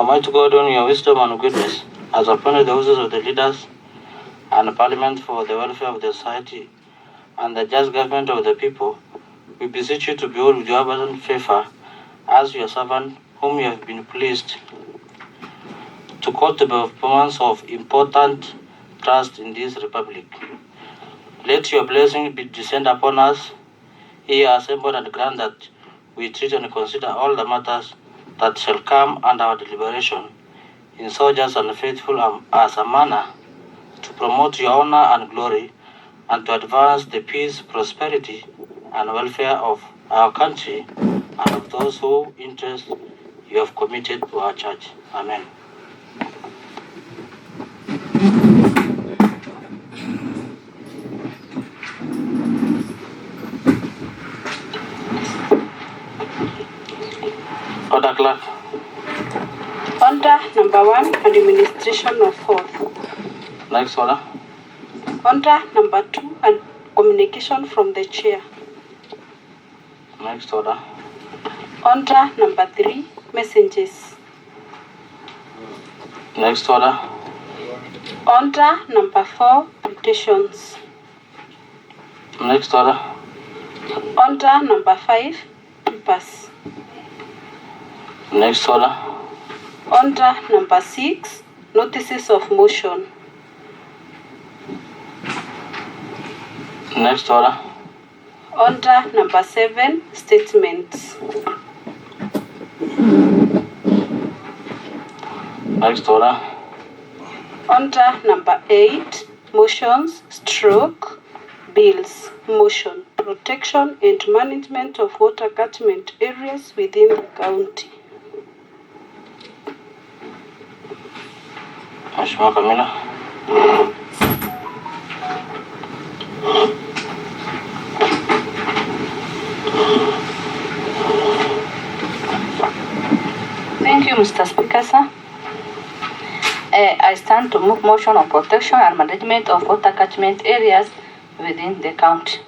Almighty God, in your wisdom and goodness, has appointed the houses of the leaders and the parliament for the welfare of the society and the just government of the people, we beseech you to behold with your abundant favor as your servant, whom you have been pleased to cause the performance of important trust in this republic. Let your blessing be descend upon us here assembled, and grant that we treat and consider all the matters that shall come under our deliberation in so just and faithful as a manner to promote your honor and glory, and to advance the peace, prosperity, and welfare of our country and of those whose interests you have committed to our church. Amen. Order, clerk. Order number 1, administration of oath. Next order. Order number 2, and communication from the chair. Next order. Order number 3, messages. Next order. Order number 4, petitions. Next order. Order number 5, papers. Next order. Order number 6, notices of motion. Next order. Order number 7, statements. Next order. Order number 8, motions, stroke, bills. Motion, protection and management of water catchment areas within the county. Mheshimiwa Kamila. Thank you, Mr. Speaker, sir. I stand to move motion on protection and management of water catchment areas within the county.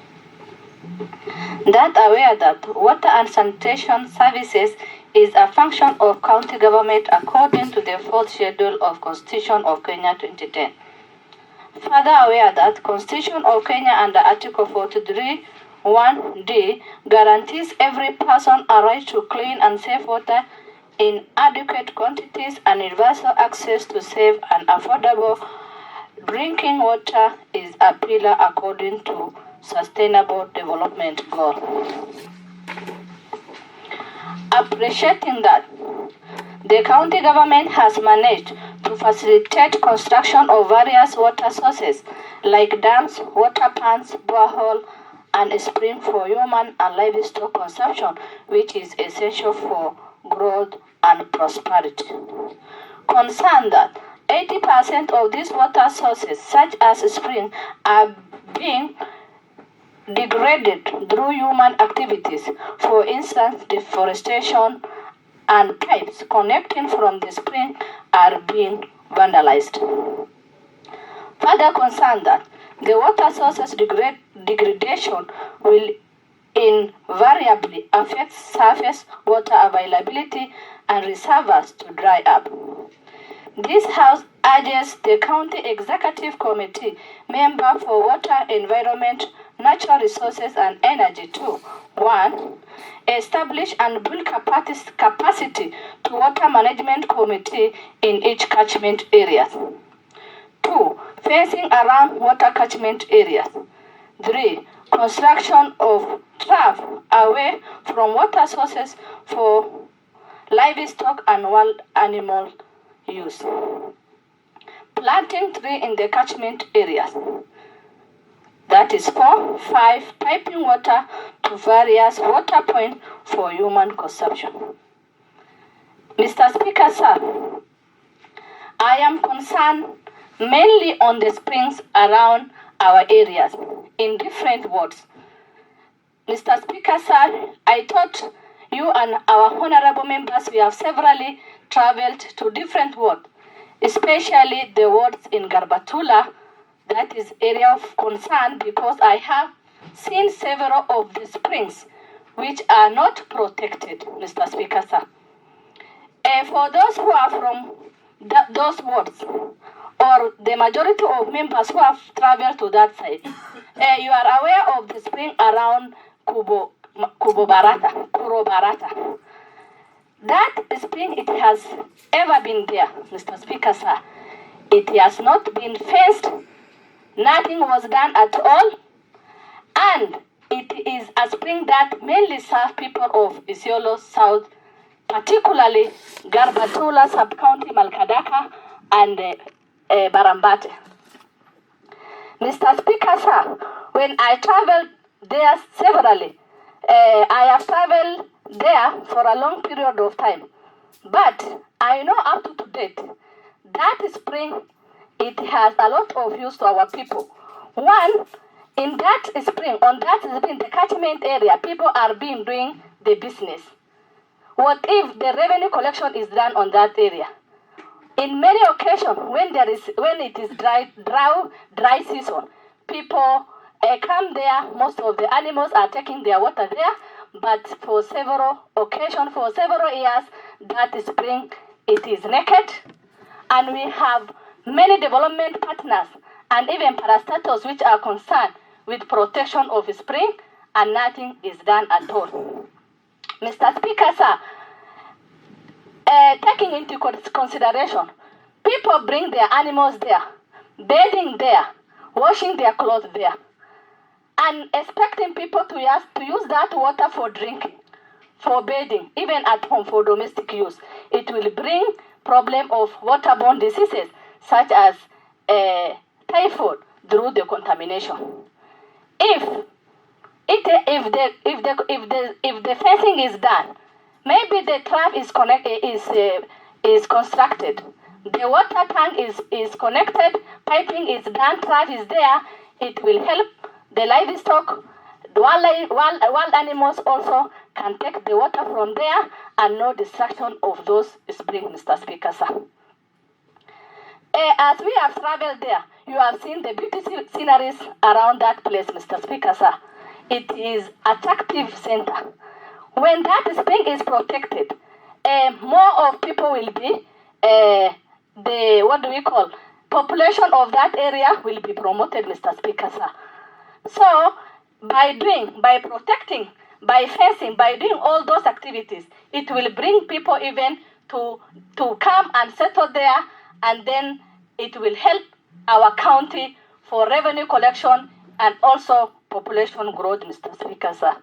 That aware that water and sanitation services is a function of county government according to the 4th schedule of Constitution of Kenya 2010. Further aware that Constitution of Kenya under Article 43 1D guarantees every person a right to clean and safe water in adequate quantities and universal access to safe and affordable drinking water is a pillar according to Sustainable Development Goal. Appreciating that the county government has managed to facilitate construction of various water sources like dams, water pans, borehole, and a spring for human and livestock consumption, which is essential for growth and prosperity. Concerned that 80% of these water sources, such as spring, are being degraded through human activities, for instance, deforestation, and pipes connecting from the spring are being vandalized. Further concerned that the water sources degradation will invariably affect surface water availability and reservoirs to dry up. This House urges the County Executive Committee member for Water, Environment, Natural Resources and Energy to 1. Establish and build capacity to Water Management Committee in each catchment area. 2. Fencing around water catchment areas. 3. Construction of trough away from water sources for livestock and wild animal use. Planting tree in the catchment areas. That is 4. 5. Piping water to various water points for human consumption. Mr. Speaker, sir, I am concerned mainly on the springs around our areas in different wards. Mr. Speaker, sir, I thought you and our honorable members, we have severally traveled to different wards, especially the wards in Garbatula. That is area of concern because I have seen several of the springs which are not protected, Mr. Speaker, sir. For those who are from those wards, or the majority of members who have traveled to that side, you are aware of the spring around Kuro Barata. That spring, it has ever been there, Mr. Speaker, sir. It has not been fenced. Nothing was done at all. And it is a spring that mainly serves people of Isiolo South, particularly Garbatula Sub-County, Malkadaka, and Barambate. Mr. Speaker, sir, when I traveled there severally, I have traveled there for a long period of time. But I know up to date, that spring, it has a lot of use to our people. One, in that spring, on that spring, the catchment area, people are doing the business. What if the revenue collection is done on that area? In many occasions, when it is dry season, people come there. Most of the animals are taking their water there. But for several occasions, for several years, that spring, it is naked. And we have many development partners and even parastatals which are concerned with protection of spring, and nothing is done at all. Mr. Speaker, sir, taking into consideration, people bring their animals there, bathing there, washing their clothes there, and expecting people to use that water for drinking, for bathing, even at home for domestic use. It will bring problem of waterborne diseases such as typhoid through the contamination. If the fencing is done, maybe the trap is constructed, the water tank is connected, piping is done, trap is there. It will help the livestock. The wild animals also can take the water from there, and no destruction of those springs, Mr. Speaker, sir. As we have traveled there, you have seen the beautiful sceneries around that place, Mr. Speaker, sir. It is attractive center. When that spring is protected, more of people will be, population of that area will be promoted, Mr. Speaker, sir. So, by protecting, by fencing, by doing all those activities, it will bring people even to come and settle there, and then it will help our county for revenue collection and also population growth, Mr. Speaker, sir.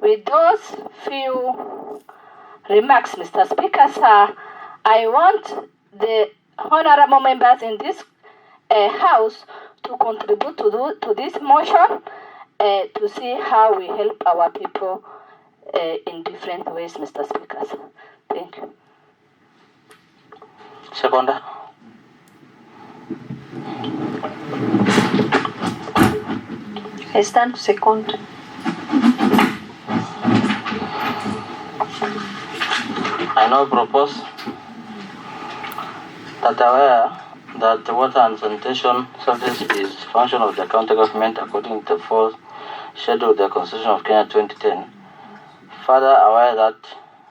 With those few remarks, Mr. Speaker, sir, I want the honorable members in this House to contribute to this motion to see how we help our people in different ways, Mr. Speaker, sir. Thank you. Seconder. I stand to second. I now propose that aware that the water and sanitation service is function of the county government according to the fourth schedule of the Constitution of Kenya 2010. Further aware that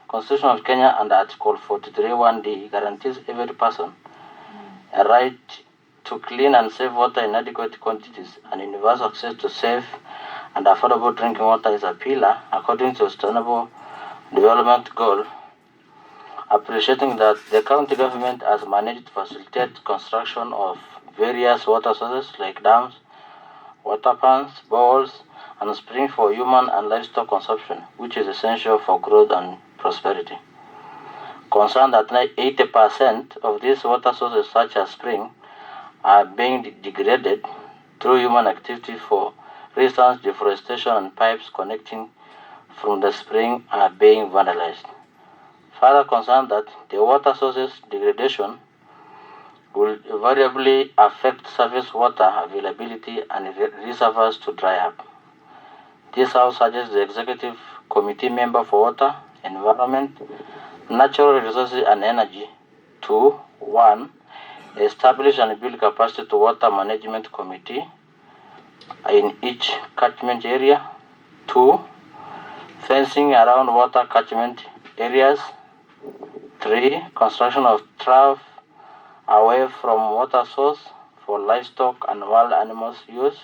Constitution of Kenya and Article 43(1)(d) guarantees every person a right to clean and safe water in adequate quantities, and universal access to safe and affordable drinking water is a pillar according to Sustainable Development Goal. Appreciating that the county government has managed to facilitate construction of various water sources like dams, water pans, boreholes, and springs for human and livestock consumption, which is essential for growth and prosperity. Concerned that 80% of these water sources, such as springs, are being degraded through human activity. For instance, deforestation and pipes connecting from the spring are being vandalized. Further concerned that the water sources degradation will invariably affect surface water availability and reservoirs to dry up. This House suggests the Executive Committee member for Water, Environment, Natural Resources and Energy to 1. Establish and build capacity to Water Management Committee in each catchment area. 2. Fencing around water catchment areas. 3. Construction of trough away from water source for livestock and wild animals use.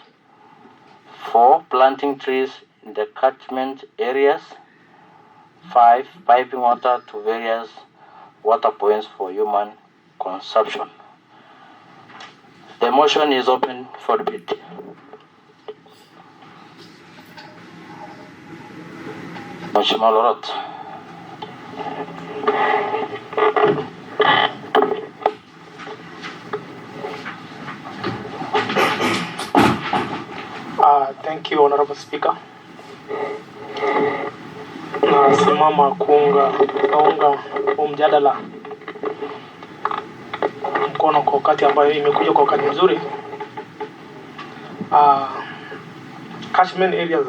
4. Planting trees in the catchment areas. 5. Piping water to various water points for human consumption. The motion is open for debate. Mheshimiwa Lorot. Thank you, Honorable Speaker. Nasimama naunga mjadala mkono kwa wakati ambayo imekuja kwa wakati mzuri. Catchment area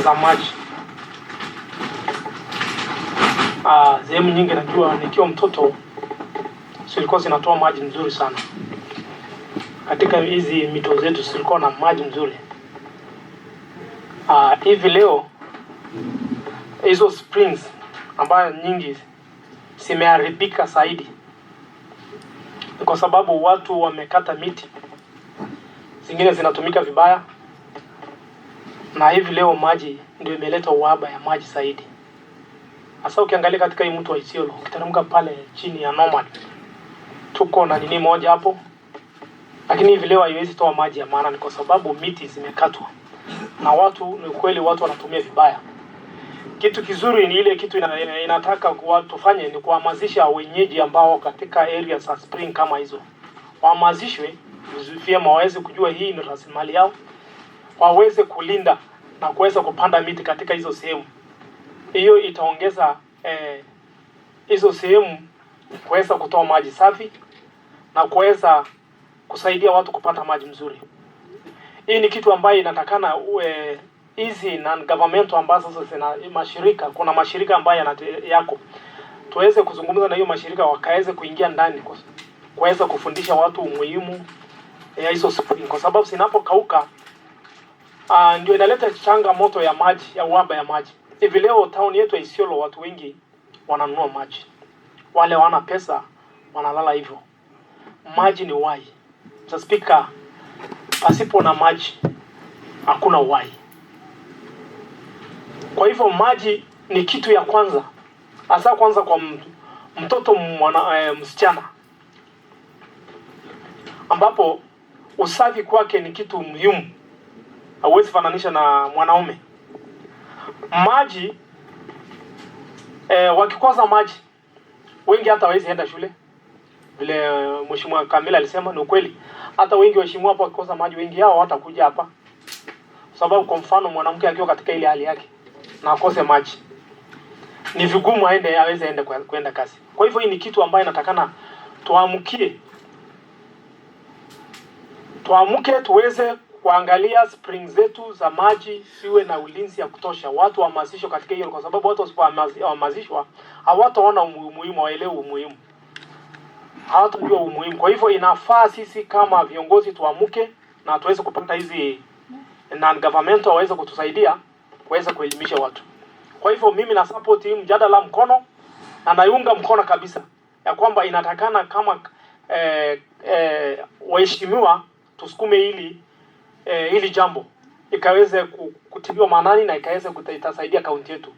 za maji. Sehemu nyingi najua nikiwa mtoto silikuwa zinatoa maji mzuri sana. Katika hizi mito zetu silikuwa na maji mzuri. Hivi leo hizo springs ambayo nyingi zimeharibika zaidi kwa sababu watu wamekata miti, zingine zinatumika vibaya, na hivi leo maji ndio imeleta uhaba ya maji zaidi. Hasa ukiangalia katika hii mto wa Isiolo, ukiteremka pale chini ya Nomad, tuko na nini moja hapo, lakini hivi leo haiwezi toa maji ya maana, ni kwa sababu miti zimekatwa na watu. Ni kweli watu wanatumia vibaya. Kitu kizuri ni ile kitu inataka tufanye ni kuhamasisha wenyeji ambao katika area za spring kama hizo, wahamasishwe vyema, waweze kujua hii ni rasilimali yao, waweze kulinda na kuweza kupanda miti katika hizo sehemu. Hiyo itaongeza hizo sehemu kuweza kutoa maji safi na kuweza kusaidia watu kupata maji mzuri. Hii ni kitu ambayo inatakana hizi non-governmental ambazo zina mashirika, kuna mashirika ambayo yako, tuweze kuzungumza na hiyo mashirika wakaweze kuingia ndani kuweza kufundisha watu umuhimu ya hizo spring, kwa sababu zinapokauka ndio inaleta changamoto ya maji, ya uhaba ya maji. Hivi leo town yetu ya Isiolo watu wengi wananunua maji, wale wana pesa wanalala hivyo. Maji ni uhai. Mr. Speaker, pasipo na maji hakuna uhai. Kwa hivyo maji ni kitu ya kwanza, hasa kwanza kwa mtoto msichana, ambapo usafi kwake ni kitu muhimu, hauwezi fananisha na mwanaume. Maji wakikosa maji wengi hata hawezi enda shule. Vile Mheshimiwa Kamila alisema ni ukweli. Hata wengi waheshimiwa hapo wakikosa maji, wengi hao hawatakuja hapa. Sababu kwa mfano mwanamke akiwa katika ile hali yake na akose maji, ni vigumu aweze ende kwenda kazi. Kwa hivyo hii ni kitu ambayo inatakana tuamke tuweze kuangalia spring zetu za maji siwe na ulinzi ya kutosha. Watu wahamasishwe katika hiyo, kwa sababu watu wasipohamasishwa hawataona umuhimu, waelewe umuhimu, hawatajua umuhimu. Kwa hivyo inafaa sisi kama viongozi tuamke na tuweze kupata hizi non-governmental waweze kutusaidia kuweza kuelimisha watu. Kwa hivyo mimi na support hii mjadala mkono, na naiunga mkono kabisa ya kwamba inatakana kama waheshimiwa tusukume hili jambo ikaweze kutiliwa maanani na ikaweze kutasaidia kaunti yetu.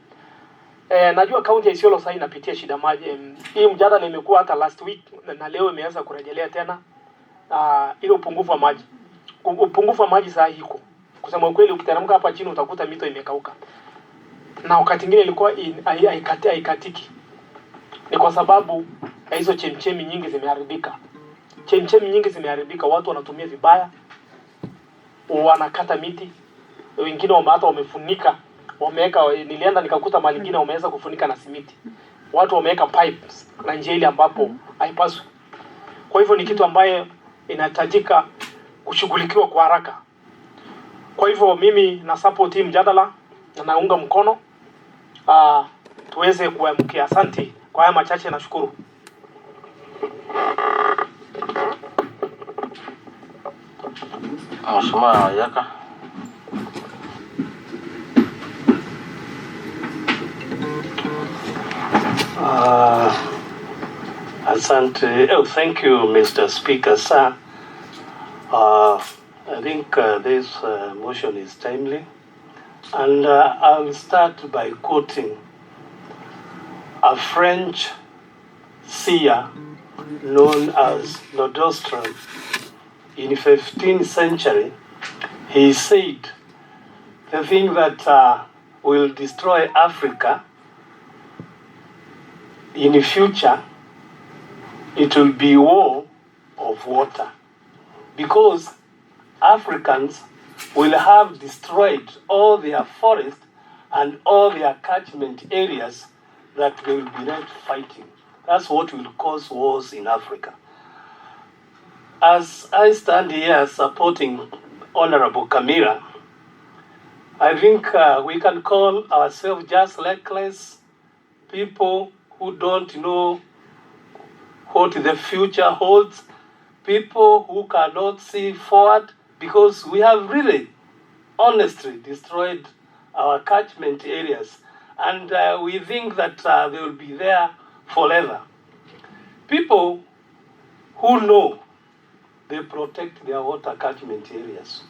Najua kaunti ya Isiolo sasa inapitia shida maji. Hii mjadala imekuwa hata last week na leo imeanza kurejelea tena ile upungufu wa maji. Upungufu wa maji sasa iko. Kusema ukweli, ukiteremka hapa chini utakuta mito imekauka. Na wakati mwingine ilikuwa haikatiki. Ni kwa sababu hizo chemchemi nyingi zimeharibika. Chemchemi nyingi zimeharibika, watu wanatumia vibaya, wanakata miti, wengine hata wamefunika, nilienda nikakuta mali nyingine wameweza kufunika na simiti. Watu wameweka pipes na njia ile ambapo haipaswi. Kwa hivyo ni kitu ambaye inahitajika kushughulikiwa kwa haraka. Kwa hivyo mimi na support hii mjadala na naunga mkono tuweze kuamkia. Asante kwa haya machache, nashukuru. Mheshimiwa Yaka. Asante. Oh, thank you, Mr. Speaker, sir. I think this motion is timely. And I'll start by quoting a French seer known as Nodostrom. In the 15th century, he said, the thing that will destroy Africa in the future, it will be war of water. Because Africans will have destroyed all their forests and all their catchment areas that they will be left fighting. That's what will cause wars in Africa. As I stand here supporting Honorable Kamira, I think we can call ourselves just reckless people who don't know what the future holds, people who cannot see forward, because we have really, honestly, destroyed our catchment areas, and we think that they will be there forever. People who know they protect their water catchment areas.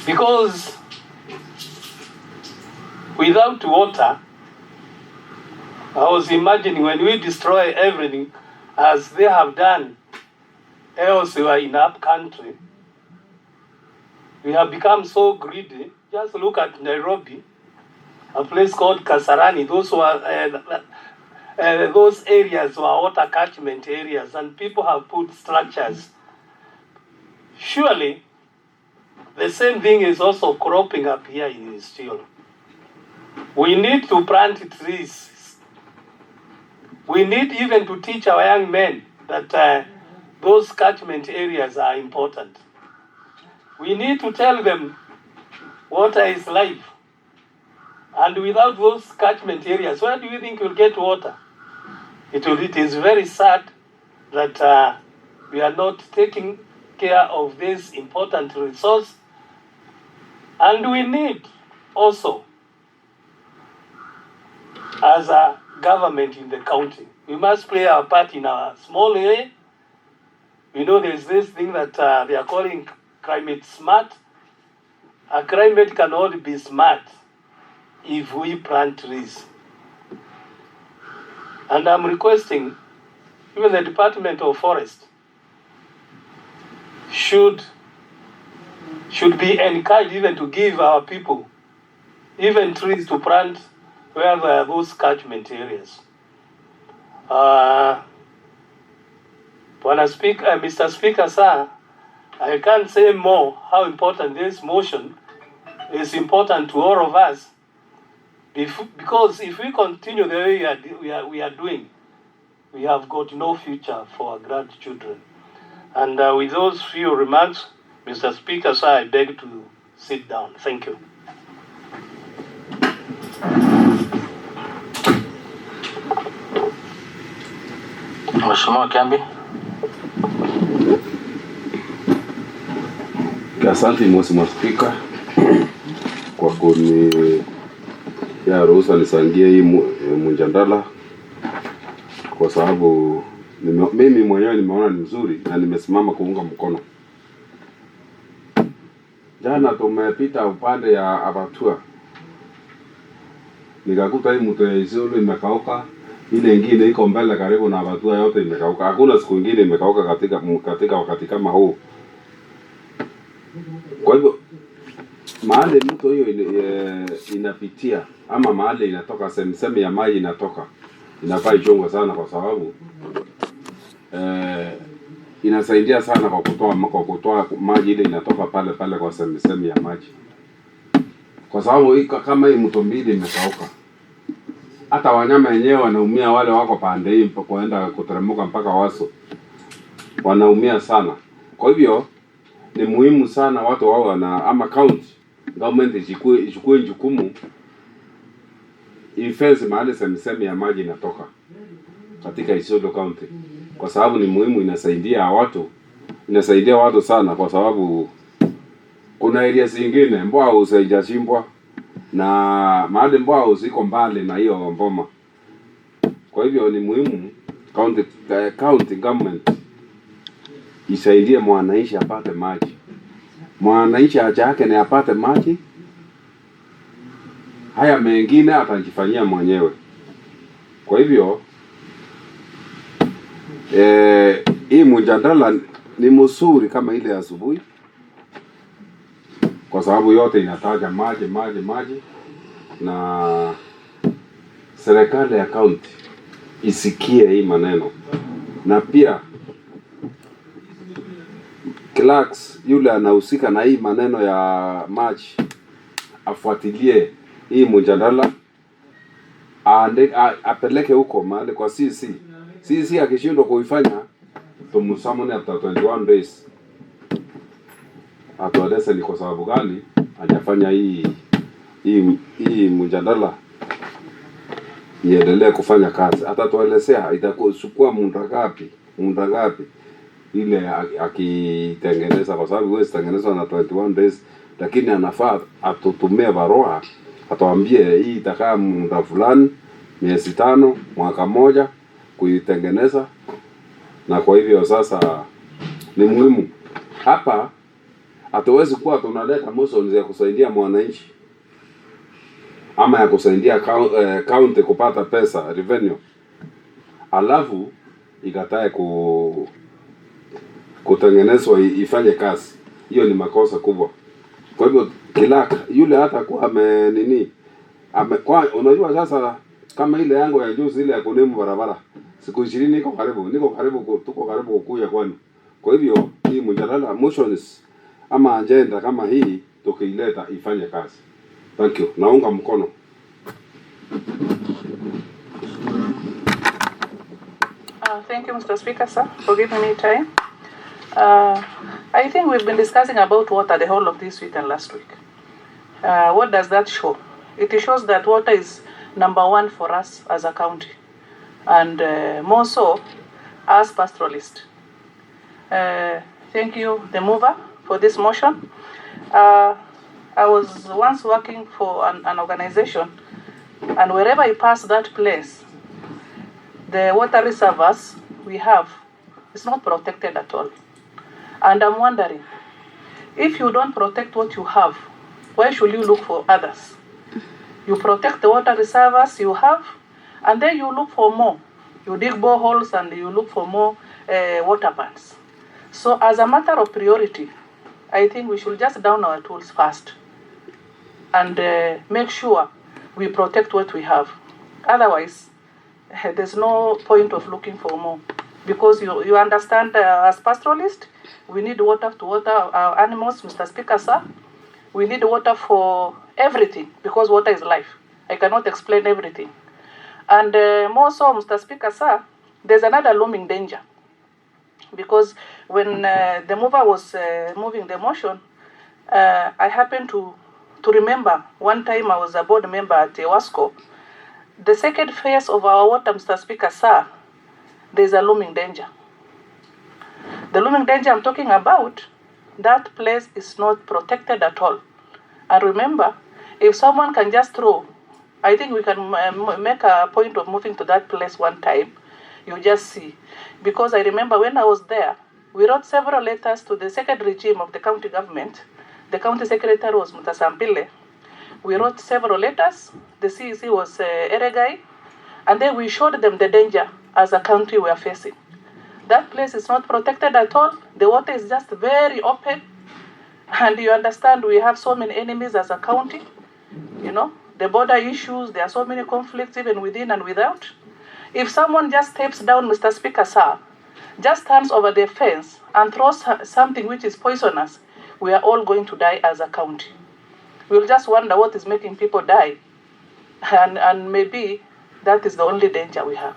Because without water, I was imagining when we destroy everything as they have done elsewhere in our country, we have become so greedy. Just look at Nairobi, a place called Kasarani. Those areas were water catchment areas, and people have put structures. Surely, the same thing is also cropping up here in Isiolo. We need to plant trees. We need even to teach our young men that those catchment areas are important. We need to tell them water is life. And without those catchment areas, where do you think you'll get water? It is very sad that we are not taking care of this important resource. And we need also, as a government in the county, we must play our part in our small way. We know there's this thing that they are calling climate smart. A climate can only be smart if we plant trees. And I'm requesting even the Department of Forest should be encouraged even to give our people even trees to plant where there are those catchment areas. Mr. Speaker, sir, I can't say more how important this motion is important to all of us. Because if we continue the way we are doing, we have got no future for our grandchildren. And with those few remarks, Mr. Speaker, sir, I beg to sit down. Thank you. Mheshimiwa Kiambi. Asante Mheshimiwa Spika kwa kuni ya ruhusa nisangie hii mjadala, kwa sababu mimi mwenyewe nimeona ni mzuri na nimesimama kuunga mkono. Jana tumepita upande ya Abatua, nikakuta hii mto ya Isiolo imekauka, ile ingine iko mbele karibu na Abatua yote imekauka. Hakuna siku nyingine imekauka katika wakati kama huu. Kwa hivyo mahali mto hiyo inapitia ama mahali inatoka, sehemu ya maji inatoka, inafaa ichungwe sana, kwa sababu inasaidia sana kwa kutoa maji ile inatoka pale kwa sehemu ya maji. Kwa sababu kama hii mto mbili imekauka, hata wanyama wenyewe wanaumia, wale wako pande hii kuenda kuteremuka mpaka Waso wanaumia sana. Kwa hivyo ni muhimu sana watu wao ama county government ichukue jukumu ifence mahali sehemu ya maji inatoka katika Isiolo County, kwa sababu ni muhimu, inasaidia watu sana, kwa sababu kuna area zingine mbwa usaijashimbwa na mahali mbao ziko mbali na hiyo mboma. Kwa hivyo ni muhimu county government isaidie mwananchi apate maji. Mwananchi haja yake ni apate maji, haya mengine atajifanyia mwenyewe. Kwa hivyo hii mjadala ni mzuri kama ile asubuhi, kwa sababu yote inataja maji, na serikali ya county isikie hii maneno, na pia clerks yule anahusika na hii maneno ya maji afuatilie hii mjadala, apeleke huko mahali kwa CC akishindwa kuifanya tumsamone after 21 days, atueleze ni kwa sababu gani hajafanya hii mjadala iendelee kufanya kazi. Atatuelezea itakuchukua muda gapi ile akitengeneza, kwa sababu huwezi tengeneza na 21 days, lakini anafaa atutumie barua atuambie hii itakaa muda fulani, miezi 5, mwaka mmoja kuitengeneza. Na kwa hivyo sasa ni muhimu hapa, hatuwezi kuwa tunaleta motions ya kusaidia mwananchi ama ya kusaidia county kupata pesa revenue, alafu ikatae kutengenezwa ifanye kazi. Hiyo ni makosa kubwa. Kwa hivyo kilaka yule hata kwa unajua sasa, kama ile yangu ya juzi ile ya kunemu barabara siku 20 tuko karibu kukuja kwani. Kwa hivyo hii mjadala motions ama agenda kama hii tukiileta ifanye kazi. Thank you. Naunga mkono. Thank you, Mr. Speaker, sir, for giving me time. I think we've been discussing about water the whole of this week and last week. What does that show? It shows that water is number one for us as a county, and more so as pastoralists. Thank you, the mover, for this motion. I was once working for an organization, and wherever I pass that place, the water reservoirs we have is not protected at all. And I'm wondering, if you don't protect what you have, why should you look for others? You protect the water reservoirs you have, and then you look for more. You dig boreholes and you look for more water pans. So as a matter of priority, I think we should just down our tools first and make sure we protect what we have. Otherwise, there's no point of looking for more. Because you understand, as pastoralists, we need water to water our animals, Mr. Speaker, sir. We need water for everything, because water is life. I cannot explain everything. And more so, Mr. Speaker, sir, there's another looming danger. Because when the mover was moving the motion, I happened to remember one time I was a board member at Ewasco. The second phase of our water, Mr. Speaker, sir, there's a looming danger. The looming danger I'm talking about, that place is not protected at all. And remember, if someone can just throw, I think we can make a point of moving to that place one time. You just see. Because I remember when I was there, we wrote several letters to the second regime of the county government. The county secretary was Mutasampile. We wrote several letters. The CEC was Eregai. And then we showed them the danger as a county we are facing. That place is not protected at all. The water is just very open. And you understand, we have so many enemies as a county. You know, the border issues, there are so many conflicts even within and without. If someone just steps down, Mr. Speaker, sir, just stands over the fence and throws something which is poisonous, we are all going to die as a county. We'll just wonder what is making people die. And maybe that is the only danger we have.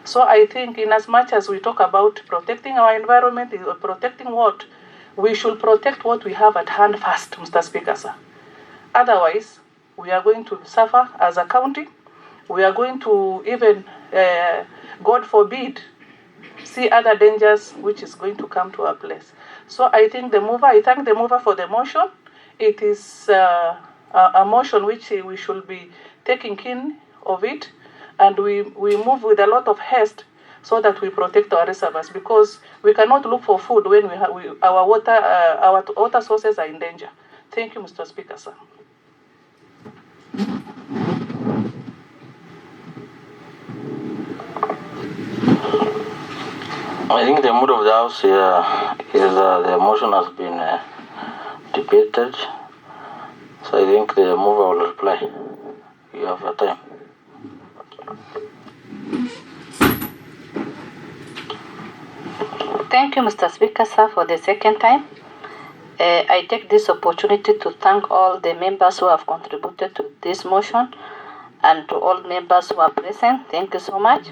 So I think in as much as we talk about protecting our environment, protecting what, we should protect what we have at hand first, Mr. Speaker, sir. Otherwise, we are going to suffer as a county. We are going to even, God forbid, see other dangers which is going to come to our place. So I think I thank the mover for the motion. It is a motion which we should be taking in of it, and we move with a lot of haste so that we protect our reservoirs, because we cannot look for food when our water sources are in danger. Thank you, Mr. Speaker, sir. I think the mood of the House is the motion has been debated. So I think the mover will reply. You have your time. Thank you, Mr. Speaker, sir, for the second time. I take this opportunity to thank all the members who have contributed to this motion and to all members who are present. Thank you so much.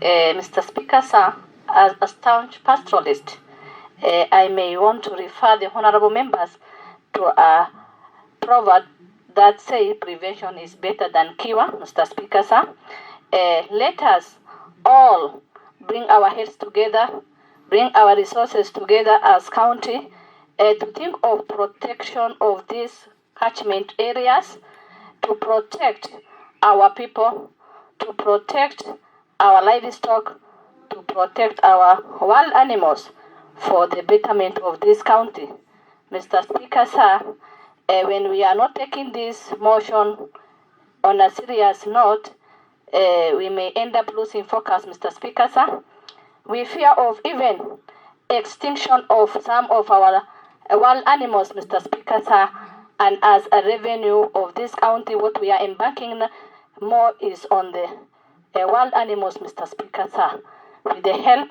Mr. Speaker, sir, as a staunch pastoralist, I may want to refer the honorable members to a proverb that says prevention is better than cure, Mr. Speaker, sir. Let us all bring our heads together, bring our resources together as county to think of protection of these catchment areas, to protect our people, to protect our livestock, to protect our wild animals for the betterment of this county. Mr. Speaker, sir, when we are not taking this motion on a serious note, we may end up losing focus, Mr. Speaker, sir. We fear of even extinction of some of our wild animals, Mr. Speaker, sir. And as a revenue of this county, what we are embarking more is on the wild animals, Mr. Speaker, sir. With the help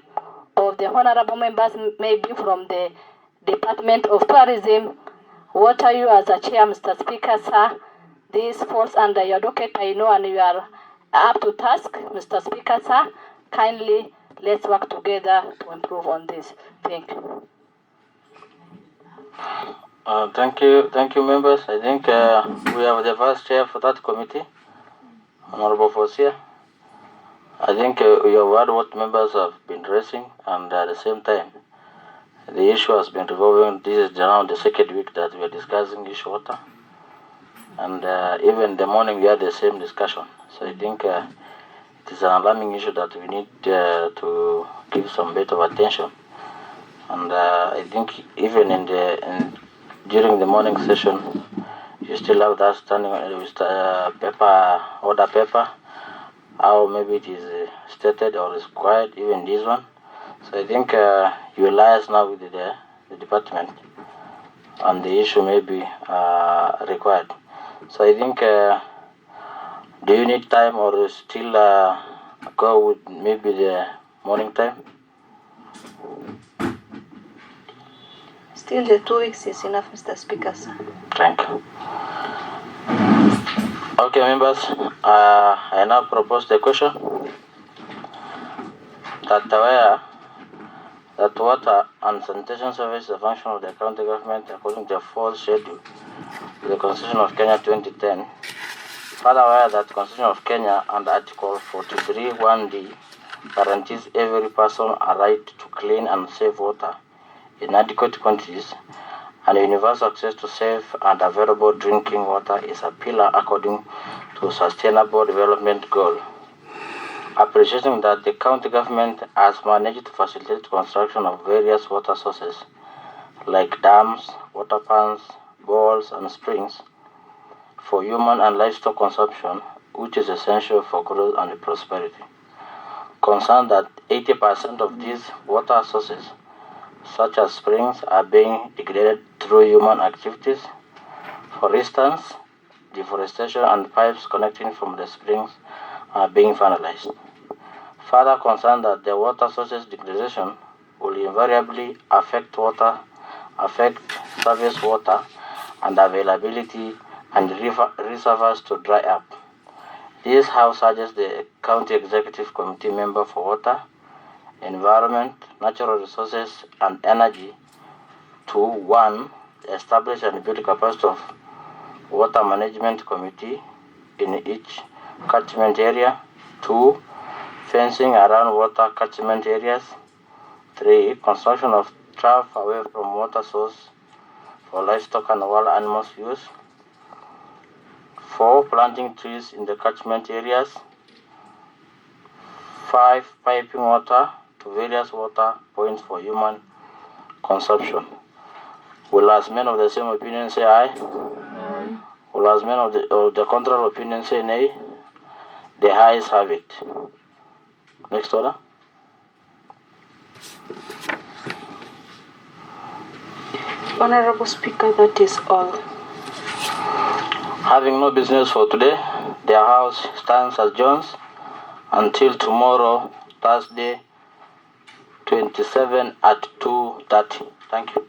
of the honorable members, maybe from the Department of Tourism, what are you as a chair, Mr. Speaker, sir? This falls under your docket, I know, and you are up to task, Mr. Speaker, sir. Kindly, let's work together to improve on this. Thank you. Thank you, members. I think we have the vice chair for that committee, Honorable Fosia. I think you have heard what members have been raising, and at the same time, the issue has been revolving. This is around the second week that we are discussing issue water, and even in the morning we had the same discussion. So I think it is an alarming issue that we need to give some bit of attention. And I think even during the morning session, you still have that standing with order paper, how maybe it is stated or is quiet, even this one. So I think you liaise now with the department, and the issue may be required. So I think, do you need time or still go with maybe the morning time? Still, the 2 weeks is enough, Mr. Speaker, sir. Thank you. Okay, members, I now propose the question that water and sanitation service is a function of the county government according to the fourth schedule of the Constitution of Kenya 2010. Further aware that Constitution of Kenya and Article 43(1)(d) guarantees every person a right to clean and safe water in adequate quantities, and universal access to safe and available drinking water is a pillar according to Sustainable Development Goal. Appreciating that the county government has managed to facilitate construction of various water sources like dams, water pans, boreholes, and springs for human and livestock consumption, which is essential for growth and prosperity. Concerned that 80% of these water sources, such as springs, are being degraded through human activities. For instance, deforestation and pipes connecting from the springs are being finalized. Further concerned that the water sources degradation will invariably affect surface water and availability, and reservoirs to dry up. This House urges the County Executive Committee member for Water, Environment, Natural Resources, and Energy to 1. Establish and build capacity of Water Management Committee in each catchment area. 2. Fencing around water catchment areas. 3. Construction of trough away from water source for livestock and wild animals use. 4. Planting trees in the catchment areas. 5. Piping water to various water points for human consumption. Will as men of the same opinion say aye? Aye. Will as men of the contrary opinion say nay? The ayes have it. Next order. Honorable Speaker, that is all. Having no business for today, the House stands adjourned until tomorrow, Thursday, 27 at 2:30. Thank you.